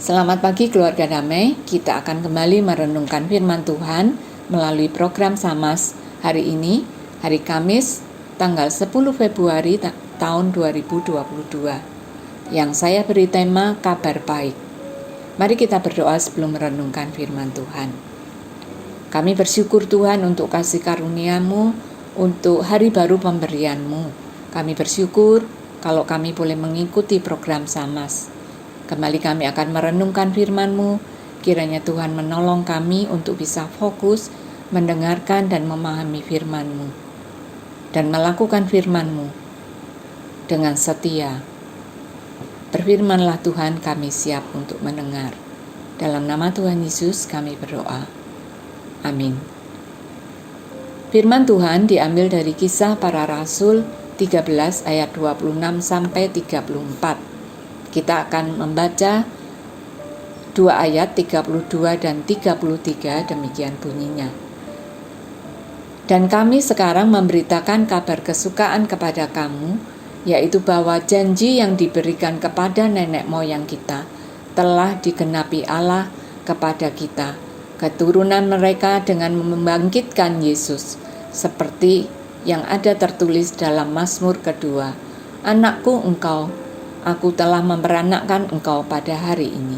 Selamat pagi keluarga damai, kita akan kembali merenungkan firman Tuhan melalui program Samas hari ini, hari Kamis, tanggal 10 Februari tahun 2022. Yang saya beri tema kabar baik. Mari kita berdoa sebelum merenungkan firman Tuhan. Kami bersyukur Tuhan untuk kasih karunia-Mu, untuk hari baru pemberian-Mu. Kami bersyukur kalau kami boleh mengikuti program Samas. Kembali kami akan merenungkan firman-Mu, kiranya Tuhan menolong kami untuk bisa fokus, mendengarkan dan memahami firman-Mu, dan melakukan firman-Mu dengan setia. Berfirmanlah Tuhan, kami siap untuk mendengar. Dalam nama Tuhan Yesus kami berdoa. Amin. Firman Tuhan diambil dari Kisah Para Rasul 13 ayat 26 sampai 34. Kita akan membaca 2 ayat 32 dan 33, demikian bunyinya. Dan kami sekarang memberitakan kabar kesukaan kepada kamu, yaitu bahwa janji yang diberikan kepada nenek moyang kita telah digenapi Allah kepada kita, keturunan mereka dengan membangkitkan Yesus, seperti yang ada tertulis dalam Mazmur kedua, "Anakku engkau, aku telah memperanakkan engkau pada hari ini."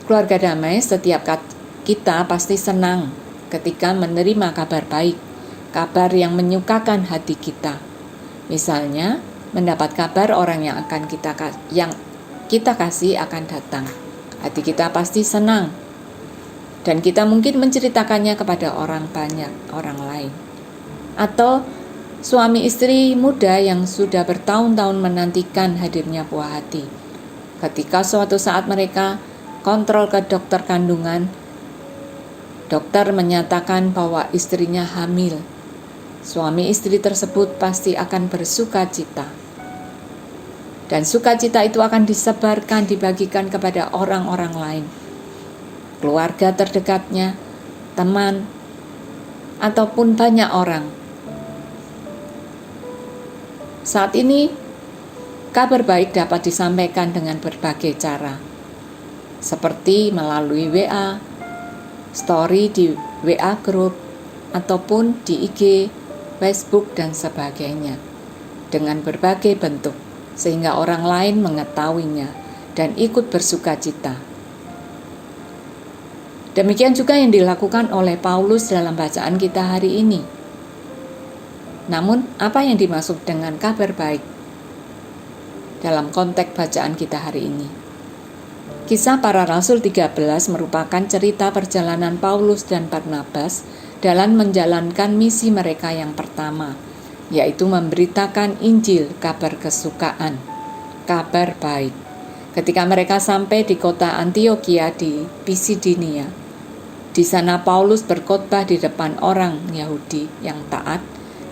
Keluarga damai, setiap kita pasti senang ketika menerima kabar baik, kabar yang menyukakan hati kita. Misalnya, mendapat kabar orang yang kita kasih akan datang. Hati kita pasti senang, dan kita mungkin menceritakannya kepada orang lain. Atau suami istri muda yang sudah bertahun-tahun menantikan hadirnya buah hati. Ketika suatu saat mereka kontrol ke dokter kandungan, dokter menyatakan bahwa istrinya hamil. Suami istri tersebut pasti akan bersuka cita. Dan sukacita itu akan disebarkan, dibagikan kepada orang-orang lain. Keluarga terdekatnya, teman, ataupun banyak orang. Saat ini, kabar baik dapat disampaikan dengan berbagai cara, seperti melalui WA, story di WA group, ataupun di IG, Facebook, dan sebagainya, dengan berbagai bentuk, sehingga orang lain mengetahuinya dan ikut bersuka cita. Demikian juga yang dilakukan oleh Paulus dalam bacaan kita hari ini. Namun, apa yang dimaksud dengan kabar baik dalam konteks bacaan kita hari ini? Kisah Para Rasul 13 merupakan cerita perjalanan Paulus dan Barnabas dalam menjalankan misi mereka yang pertama, yaitu memberitakan Injil, kabar kesukaan, kabar baik. Ketika mereka sampai di kota Antiokhia di Pisidinia, di sana Paulus berkhotbah di depan orang Yahudi yang taat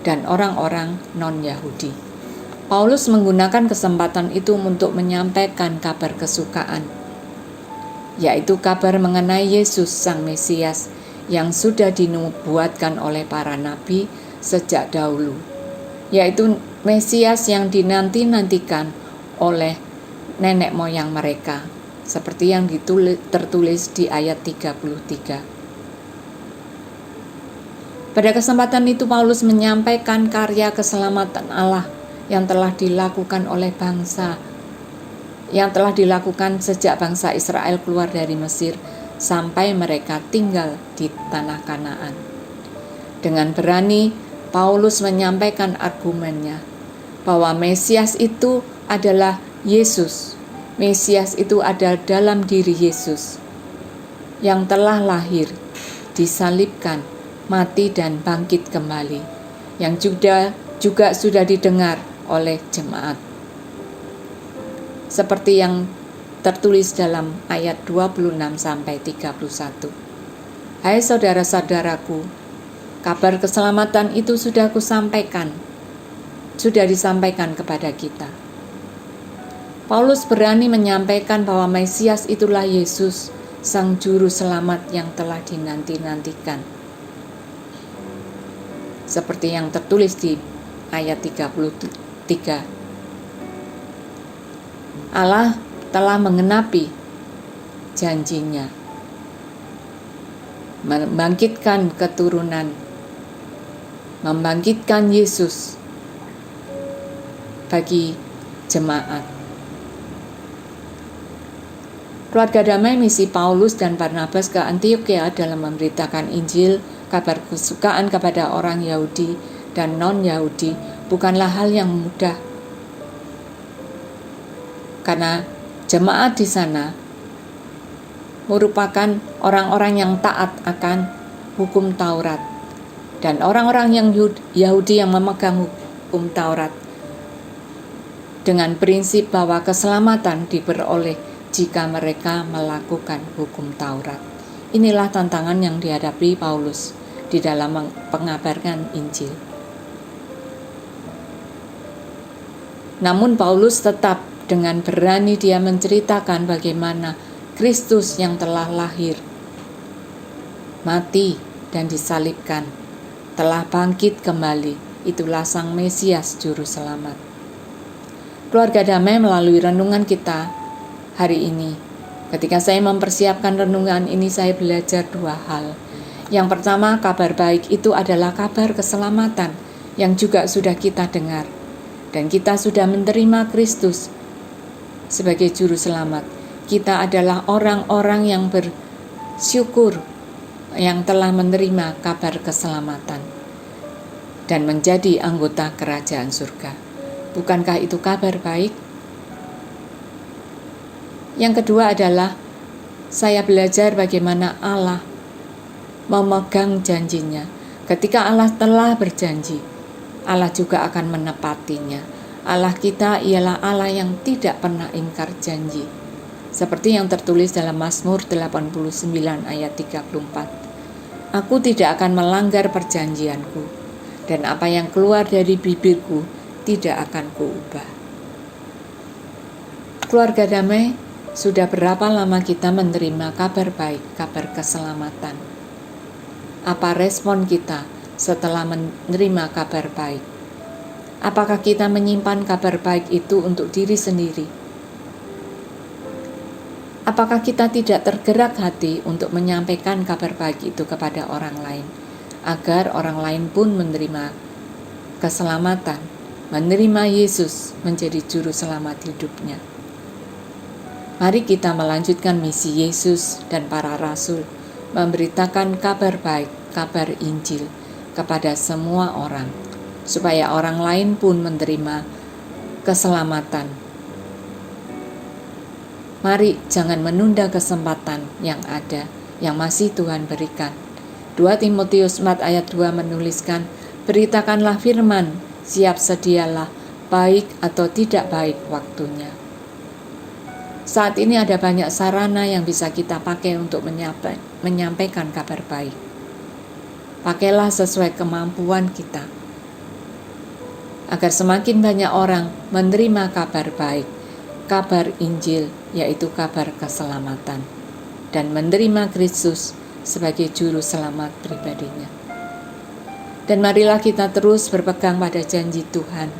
dan orang-orang non-Yahudi. Paulus menggunakan kesempatan itu untuk menyampaikan kabar kesukaan, yaitu kabar mengenai Yesus Sang Mesias yang sudah dinubuatkan oleh para nabi sejak dahulu, yaitu Mesias yang dinanti-nantikan oleh nenek moyang mereka, seperti yang tertulis di ayat 33. Pada kesempatan itu Paulus menyampaikan karya keselamatan Allah yang telah dilakukan oleh yang telah dilakukan sejak bangsa Israel keluar dari Mesir sampai mereka tinggal di tanah Kanaan. Dengan berani, Paulus menyampaikan argumennya bahwa Mesias itu adalah Yesus. Mesias itu ada dalam diri Yesus yang telah lahir, disalibkan, mati dan bangkit kembali, yang juga sudah didengar oleh jemaat. Seperti yang tertulis dalam ayat 26 sampai 31. Hai saudara-saudaraku, kabar keselamatan itu sudah disampaikan kepada kita. Paulus berani menyampaikan bahwa Mesias itulah Yesus, Sang Juru Selamat yang telah dinanti-nantikan. Seperti yang tertulis di ayat 33. Allah telah mengenapi janjinya, membangkitkan keturunan, membangkitkan Yesus bagi jemaat. Keluarga damai misi Paulus dan Barnabas ke Antiokhia dalam memberitakan Injil, kabar kesukaan kepada orang Yahudi dan non-Yahudi bukanlah hal yang mudah. Karena jemaat di sana merupakan orang-orang yang taat akan hukum Taurat. Dan orang-orang yang Yahudi yang memegang hukum Taurat dengan prinsip bahwa keselamatan diperoleh jika mereka melakukan hukum Taurat. Inilah tantangan yang dihadapi Paulus di dalam pengabarkan Injil. Namun Paulus tetap dengan berani dia menceritakan bagaimana Kristus yang telah lahir, mati dan disalibkan, telah bangkit kembali. Itulah Sang Mesias Juru Selamat. Keluarga damai, melalui renungan kita hari ini, ketika saya mempersiapkan renungan ini, saya belajar dua hal. Yang pertama, kabar baik itu adalah kabar keselamatan yang juga sudah kita dengar. Dan kita sudah menerima Kristus sebagai Juru Selamat. Kita adalah orang-orang yang bersyukur yang telah menerima kabar keselamatan dan menjadi anggota kerajaan surga. Bukankah itu kabar baik? Yang kedua adalah saya belajar bagaimana Allah memegang janjinya. Ketika Allah telah berjanji, Allah juga akan menepatinya. Allah kita ialah Allah yang tidak pernah ingkar janji. Seperti yang tertulis dalam Mazmur 89 ayat 34. Aku tidak akan melanggar perjanjianku, dan apa yang keluar dari bibirku tidak akan kuubah. Keluarga damai, sudah berapa lama kita menerima kabar baik, kabar keselamatan? Apa respon kita setelah menerima kabar baik? Apakah kita menyimpan kabar baik itu untuk diri sendiri? Apakah kita tidak tergerak hati untuk menyampaikan kabar baik itu kepada orang lain, agar orang lain pun menerima keselamatan, menerima Yesus menjadi juru selamat hidupnya? Mari kita melanjutkan misi Yesus dan para rasul, memberitakan kabar baik, kabar Injil kepada semua orang, supaya orang lain pun menerima keselamatan. Mari jangan menunda kesempatan yang ada, yang masih Tuhan berikan. 2 Timotius 4 ayat 2 menuliskan, beritakanlah firman, siap sedialah, baik atau tidak baik waktunya. Saat ini ada banyak sarana yang bisa kita pakai untuk menyampaikan kabar baik. Pakailah sesuai kemampuan kita, agar semakin banyak orang menerima kabar baik, kabar Injil, yaitu kabar keselamatan, dan menerima Kristus sebagai juru selamat pribadinya. Dan marilah kita terus berpegang pada janji Tuhan,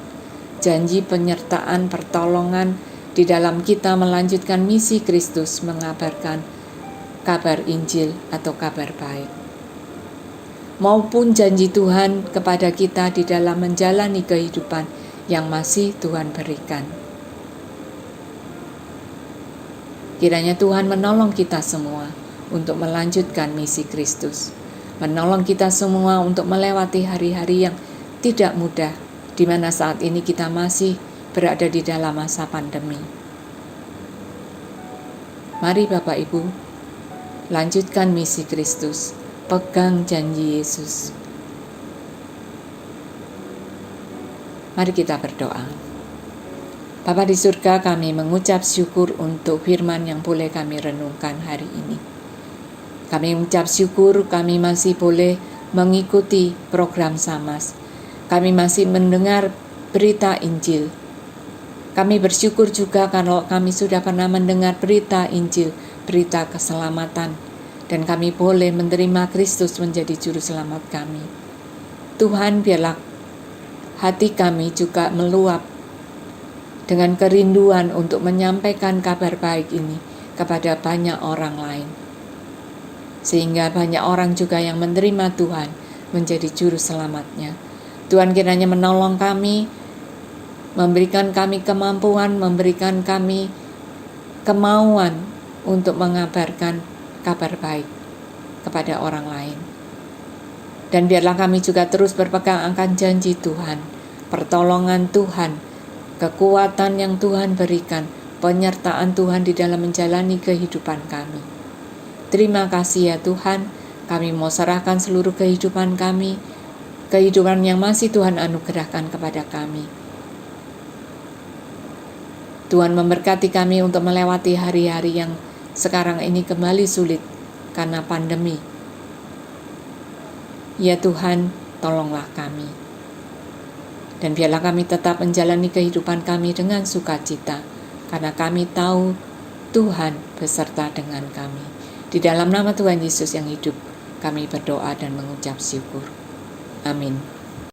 janji penyertaan, pertolongan, di dalam kita melanjutkan misi Kristus mengabarkan kabar Injil atau kabar baik. Maupun janji Tuhan kepada kita di dalam menjalani kehidupan yang masih Tuhan berikan. Kiranya Tuhan menolong kita semua untuk melanjutkan misi Kristus. Menolong kita semua untuk melewati hari-hari yang tidak mudah, di mana saat ini kita masih berada di dalam masa pandemi. Mari Bapak Ibu, lanjutkan misi Kristus, pegang janji Yesus. Mari kita berdoa. Bapa di surga, kami mengucap syukur untuk firman yang boleh kami renungkan hari ini. Kami mengucap syukur kami masih boleh mengikuti program Samas. Kami masih mendengar berita Injil. Kami bersyukur juga kalau kami sudah pernah mendengar berita Injil, berita keselamatan, dan kami boleh menerima Kristus menjadi juru selamat kami. Tuhan, biarlah hati kami juga meluap dengan kerinduan untuk menyampaikan kabar baik ini kepada banyak orang lain. Sehingga banyak orang juga yang menerima Tuhan menjadi juru selamatnya. Tuhan kiranya menolong kami, memberikan kami kemampuan, memberikan kami kemauan untuk mengabarkan kabar baik kepada orang lain. Dan biarlah kami juga terus berpegang akan janji Tuhan, pertolongan Tuhan, kekuatan yang Tuhan berikan, penyertaan Tuhan di dalam menjalani kehidupan kami. Terima kasih ya Tuhan, kami mau serahkan seluruh kehidupan kami, kehidupan yang masih Tuhan anugerahkan kepada kami. Tuhan memberkati kami untuk melewati hari-hari yang sekarang ini kembali sulit karena pandemi. Ya Tuhan, tolonglah kami. Dan biarlah kami tetap menjalani kehidupan kami dengan sukacita, karena kami tahu Tuhan beserta dengan kami. Di dalam nama Tuhan Yesus yang hidup, kami berdoa dan mengucap syukur. Amin.